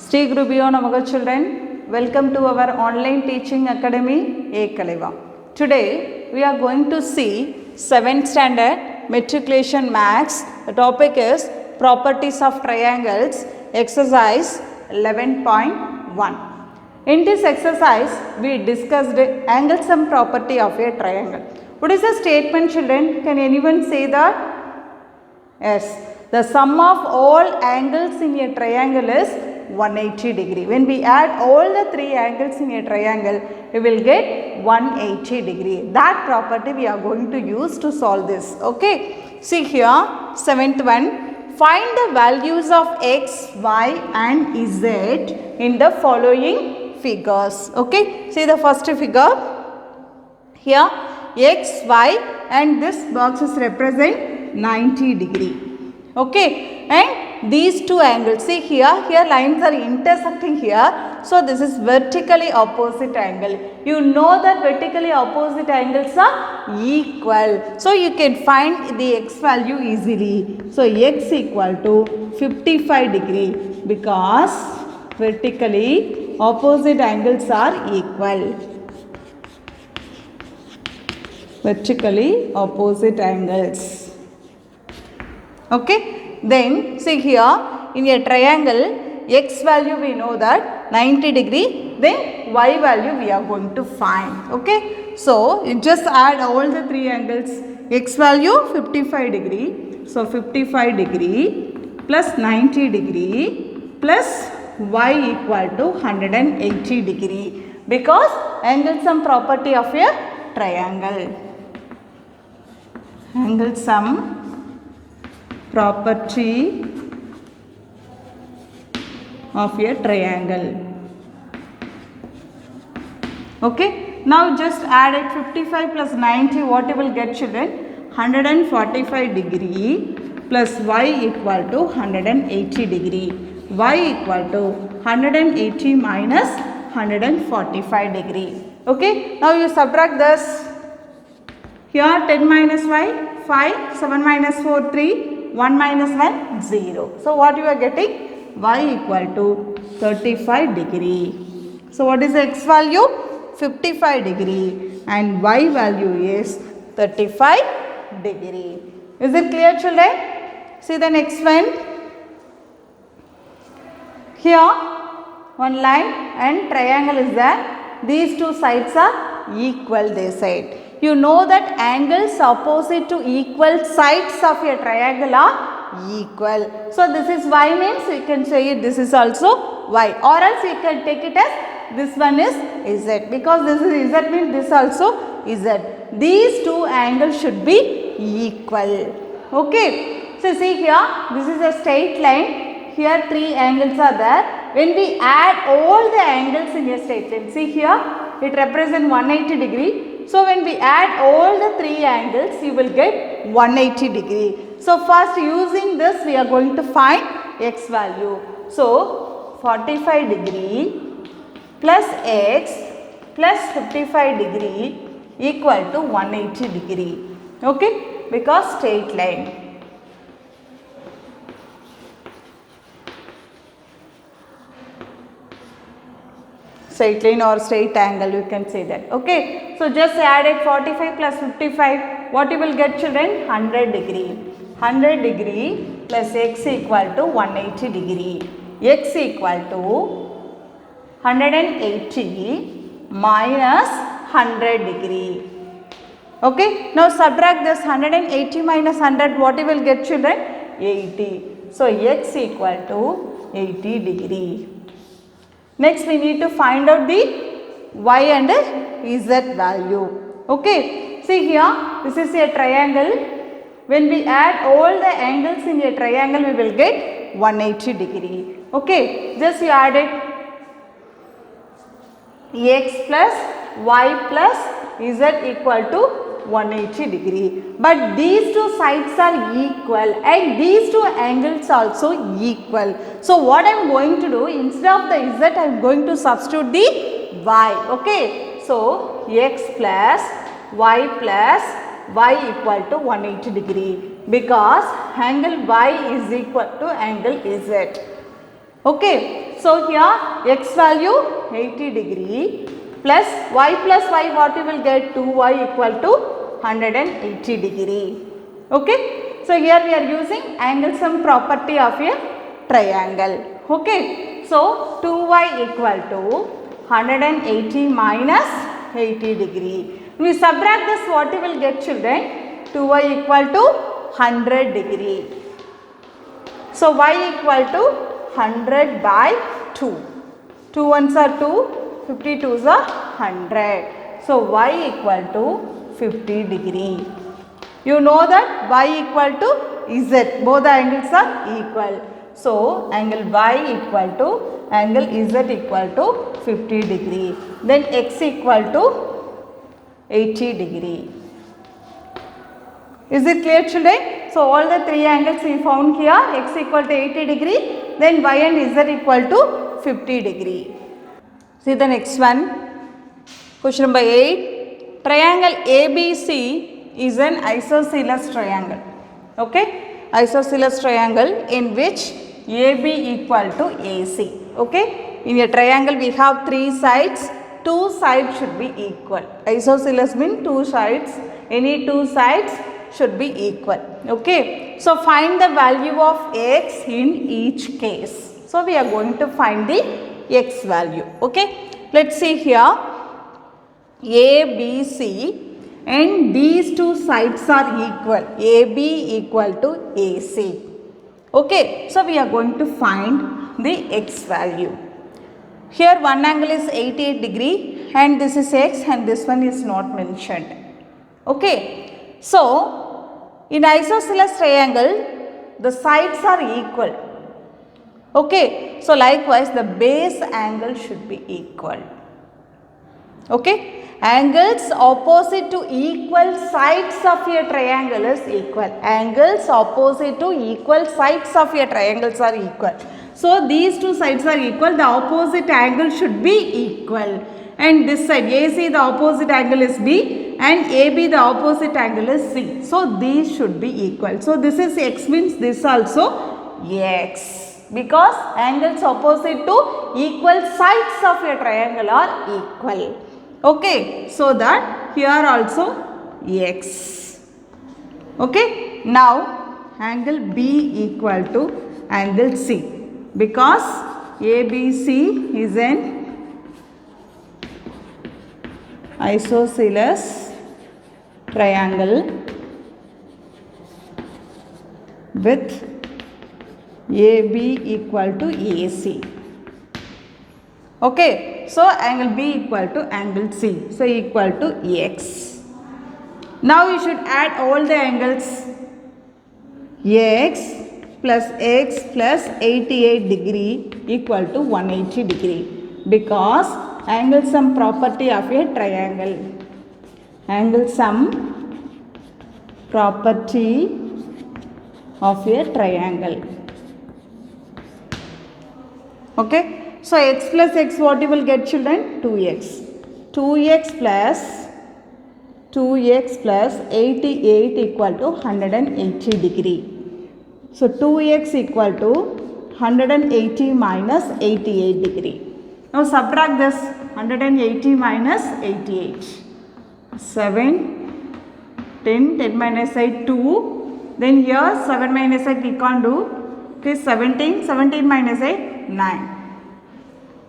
Sri Gurubhyo Namaha children, welcome to our online teaching academy Ekalaiva. Today we are going to see 7th standard matriculation maths. The topic is properties of triangles, exercise 11.1. In this exercise we discussed angle sum property of a triangle. What is the statement, children? Can anyone say that? Yes, the sum of all angles in a triangle is 180 degree. When we add all the three angles in a triangle, we will get 180 degree. That property we are going to use to solve this. Okay. See here, 7th one. Find the values of x, y and z in the following figures. Okay. See the first figure. Here x, y and this boxes represent 90 degree. Okay, and these two angles, see here lines are intersecting here, so this is vertically opposite angle. You know that vertically opposite angles are equal, so you can find the x value easily. So x equal to 55 degree because vertically opposite angles are equal. Vertically opposite angles. Okay, then see here in a triangle x value we know that 90 degree, then y value we are going to find. Okay, so you just add all the three angles. X value 55 degree, so 55 degree plus 90 degree plus y equal to 180 degree because angle sum property of a triangle. Angle sum property of a triangle. Okay, now just add it 55 plus 90, what you will get, children? 145 degree plus y equal to 180 degree. Y equal to 180 minus 145 degree. Okay, now you subtract this. Here 10 minus y, 5, 7 minus 4, 3. 1 minus 1, 0. So what you are getting? Y equal to 35 degree. So what is the x value? 55 degree and y value is 35 degree. Is it clear, children? See the next one. Here one line and triangle is there. These two sides are equal, they said. You know that angles opposite to equal sides of a triangle are equal. So this is y means we can say it, this is also y, or else we can take it as this one is z because this is z means this also is z. These two angles should be equal. Okay. So see here, this is a straight line. Here three angles are there. When we add all the angles in a straight line, see here it represents 180 degree. So when we add all the three angles, you will get 180 degree. So first using this we are going to find x value. So 45 degree plus x plus 55 degree equal to 180 degree. Okay, because straight line. Straight line or straight angle, you can say that. Okay, so just add it 45 plus 55, what you will get, children? 100 degree. 100 degree plus x equal to 180 degree. X equal to 180 minus 100 degree. Okay, now subtract this 180 minus 100, what you will get, children? 80. So x equal to 80 degree. Next we need to find out the y and z value. Okay, see here this is a triangle. When we add all the angles in a triangle we will get 180 degree. Okay, just you add it x plus y plus z equal to 180 degree. But these two sides are equal and these two angles also equal. So what I am going to do, instead of the z I am going to substitute the y. Okay. So x plus y equal to 180 degree because angle y is equal to angle z. Okay, so here x value 80 degree plus y what you will get, 2y equal to 180 degree. Okay, so here we are using angle sum property of a triangle. Okay, so 2y equal to 180 minus 80 degree. We subtract this, what you will get children, 2y equal to 100 degree. So y equal to 100 by 2. 2 ones are 2, 52s are 100. So y equal to 50 degree. You know that y equal to z. Both the angles are equal. So angle y equal to angle z equal to 50 degree. Then x equal to 80 degree. Is it clear children? So all the three angles we found here, x equal to 80 degree, then y and z equal to 50 degree. See the next one. Question number 8. Triangle ABC is an isosceles triangle. Okay, isosceles triangle in which AB equal to AC. Okay, in a triangle we have three sides. Two sides should be equal. Isosceles means two sides. Any two sides should be equal. Okay, so find the value of x in each case. So we are going to find the x value. Okay, let's see here. A, B, C, and these two sides are equal. AB equal to AC. Okay, so we are going to find the x value. Here one angle is 88 degree and this is x and this one is not mentioned. Okay, so in isosceles triangle the sides are equal. Okay, so likewise the base angle should be equal. Okay, angles opposite to equal sides of a triangle is equal. Angles opposite to equal sides of a triangles are equal. So these two sides are equal, the opposite angle should be equal. And this side AC the opposite angle is B and AB the opposite angle is C. So these should be equal. So this is x means this also x. Because angles opposite to equal sides of a triangle are equal. Okay, so that here also x. Okay, now angle B equal to angle C. Because ABC is an isosceles triangle with AB equal to AC. Okay, so angle B equal to angle C. So equal to x. Now you should add all the angles. X plus 88 degree equal to 180 degree. Because angle sum property of a triangle. Angle sum property of a triangle. Okay, so x plus x what you will get children? 2x. 2x plus 88 equal to 180 degree. So 2x equal to 180 minus 88 degree. Now subtract this, 180 minus 88. 7, 10 minus 8, 2. Then here 7 minus 8 we can't do. Okay, 17 minus 8, 9.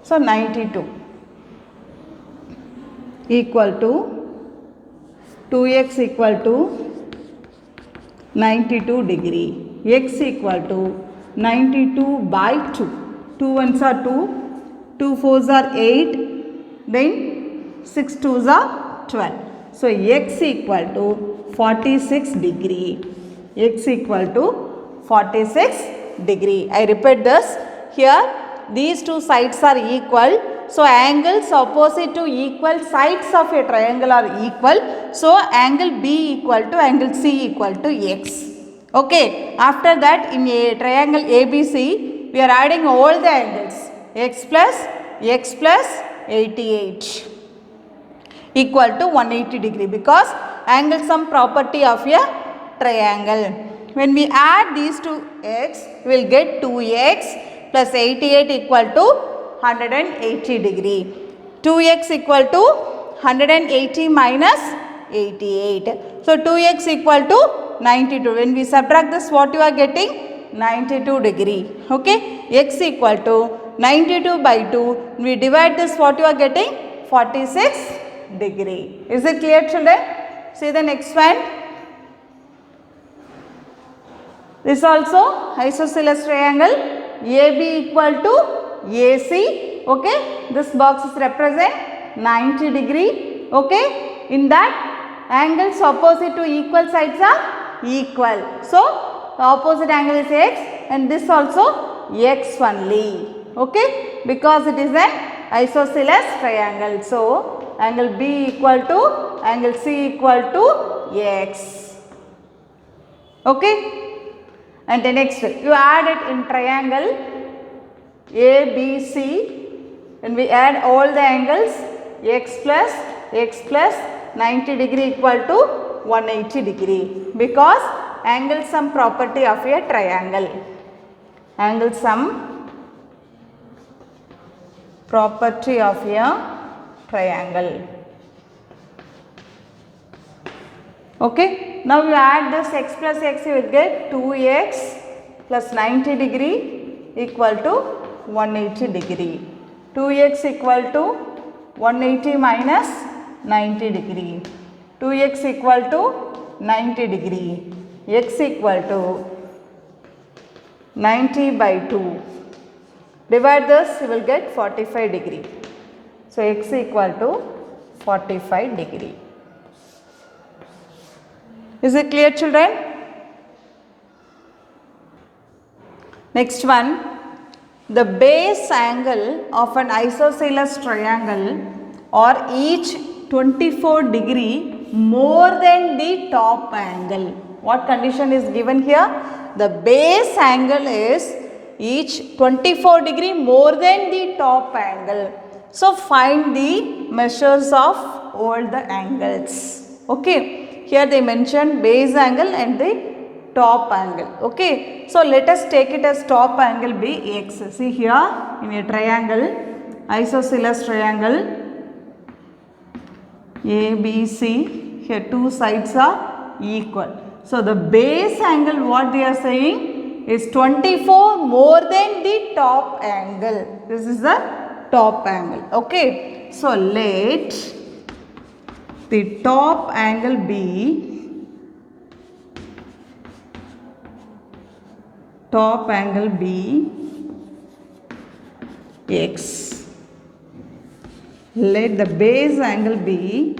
So 92 equal to 2x equal to 92 degree. X equal to 92 by 2. 2 ones are 2, 2 fours are 8, then 6 twos are 12. So x equal to 46 degree. X equal to 46 degree. I repeat this. Here these two sides are equal. So angles opposite to equal sides of a triangle are equal. So angle B equal to angle C equal to x. Okay, after that in a triangle ABC we are adding all the angles. X plus 88 equal to 180 degree because angle sum property of a triangle. When we add these two x we will get 2x plus 88 equal to 180 degree. 2x equal to 180 minus 88. So 2x equal to 92. When we subtract this, what you are getting? 92 degree. Okay. X equal to 92 by 2. We divide this, what you are getting? 46 degree. Is it clear, children? See the next one. This also isosceles triangle. AB equal to AC. Okay. This box is represent 90 degree. Okay. In that, angles opposite to equal sides are equal. So, the opposite angle is x and this also x only. Okay. Because it is an isosceles triangle. So, angle B equal to angle C equal to x. Okay. And the next, you add it in triangle ABC, and we add all the angles, x plus 90 degree equal to 180 degree, because angle sum property of a triangle. Angle sum property of a triangle. Okay. Now you add this x plus x, you will get 2x plus 90 degree equal to 180 degree. 2x equal to 180 minus 90 degree. 2x equal to 90 degree. X equal to 90 by 2. Divide this, you will get 45 degree. So x equal to 45 degree. Is it clear, children? Next one, the base angle of an isosceles triangle or each 24 degree more than the top angle. What condition is given here? The base angle is each 24 degree more than the top angle. So find the measures of all the angles. Okay. Here they mentioned base angle and the top angle. Okay. So let us take it as top angle be x. See here in a triangle, isosceles triangle ABC, here two sides are equal. So the base angle, what they are saying, is 24 more than the top angle. This is the top angle. Okay. So let the top angle be x. Let the base angle be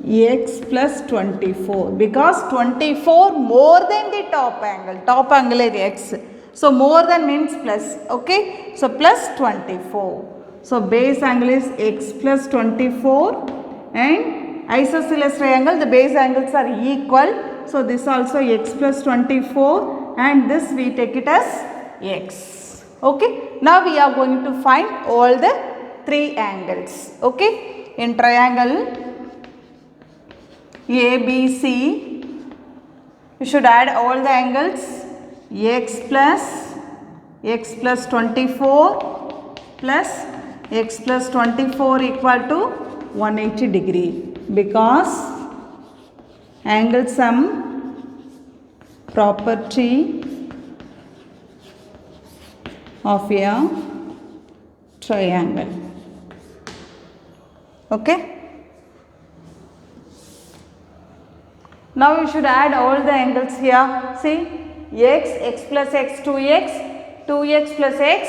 x plus 24, because 24 more than the top angle. Top angle is x. So more than means plus. Okay. So plus 24. So base angle is x plus 24, and isosceles triangle, the base angles are equal. So this also x plus 24, and this we take it as x. Okay. Now we are going to find all the three angles. Okay. In triangle ABC, you should add all the angles. X plus 24 plus x plus 24 equal to 180 degree, because angle sum property of a triangle. Okay. Now you should add all the angles here. See, x plus x 2x, 2x plus x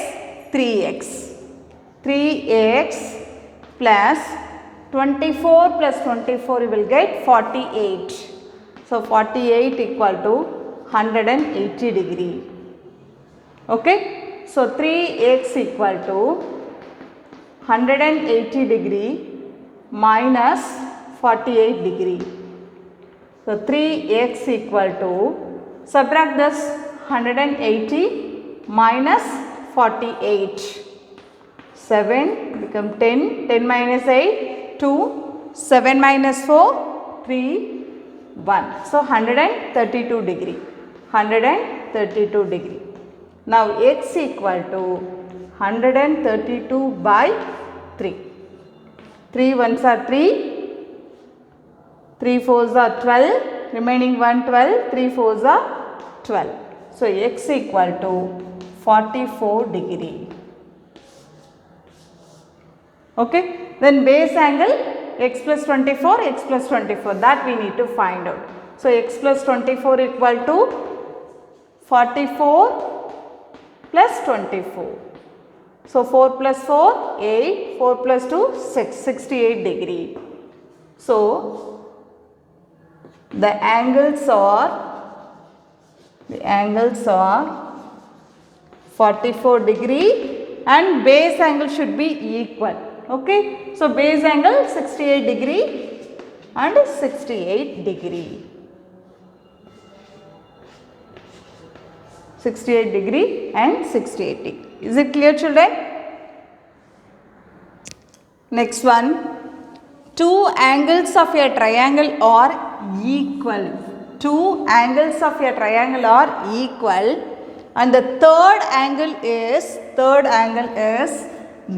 3x, 3x plus 24 plus 24 you will get 48. So 48 equal to 180 degree. Okay. So 3x equal to 180 degree minus 48 degree. So 3x equal to, subtract this 180 minus 48. 7 become 10, 10 minus 8, 2, 7 minus 4, 3, 1. So 132 degree. 132 degree. Now x equal to 132 by 3. 3 ones are 3. 3 fours are 12. Remaining 1 12. 3 fours are 12. So x equal to 44 degree. Okay. Then base angle x plus 24, x plus 24, that we need to find out. So x plus 24 equal to 44 plus 24. So 4 plus 4, 8, 4 plus 2, 6, 68 degree. So the angles are 44 degree and base angle should be equal. Okay. So base angle 68 degree and 68 degree. 68 degree and 68 degree. Is it clear, children? Next one. Two angles of a triangle are equal. Two angles of a triangle are equal and the third angle is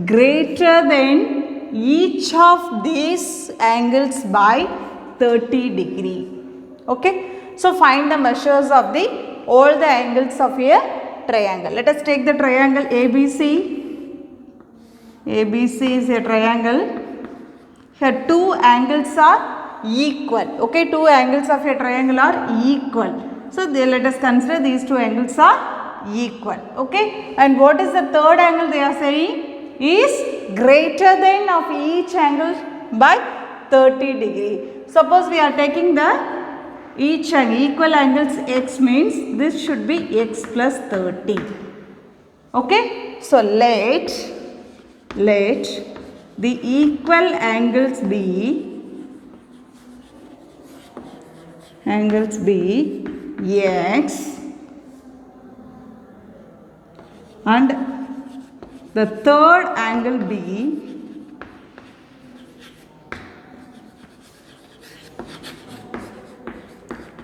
greater than each of these angles by 30 degree. Okay. So find the measures of all the angles of a triangle. Let us take the triangle ABC. ABC is a triangle. Here two angles are equal. Okay. Two angles of a triangle are equal. So let us consider these two angles are equal. Okay. And what is the third angle they are saying? Is greater than of each angle by 30 degree. Suppose we are taking the each angle, equal angles x means this should be x plus 30. Okay. So let the equal angles be x and the third angle be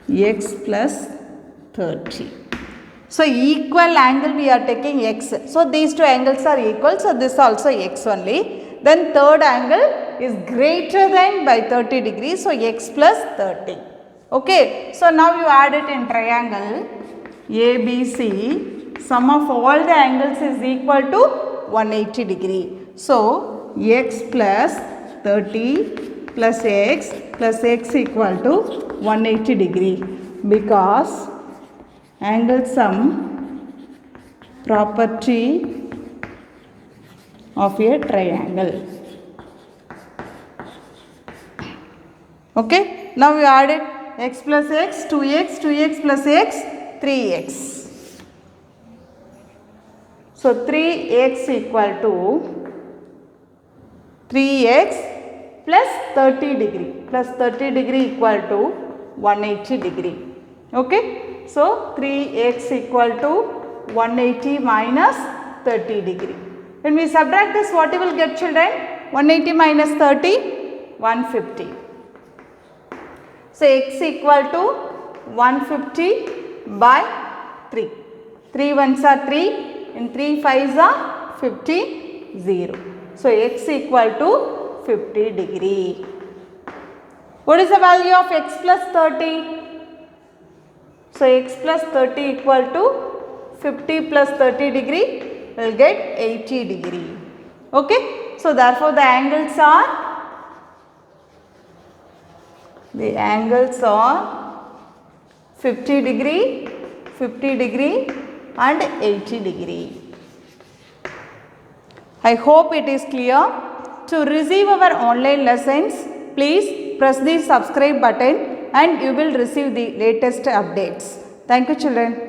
x plus 30. So equal angle we are taking x. So these two angles are equal. So this also x only. Then third angle is greater than by 30 degrees. So x plus 30. Okay. So now you add it in triangle ABC. Sum of all the angles is equal to 180 degree. So x plus 30 plus x equal to 180 degree because angle sum property of a triangle. Okay. Now we added x plus x, 2x plus x, 3x. So 3x equal to 3x plus 30 degree equal to 180 degree. Okay. So 3x equal to 180 minus 30 degree. When we subtract this, what you will get, children? 180 minus 30, 150. So x equal to 150 by 3. 3 ones are 3 and 3 5s are 50, 0. So x equal to 50 degree. What is the value of x plus 30? So x plus 30 equal to 50 plus 30 degree will get 80 degree. Okay. So therefore the angles are 50 degree and 80 degree. I hope it is clear. To receive our online lessons, please press the subscribe button and you will receive the latest updates. Thank you, children.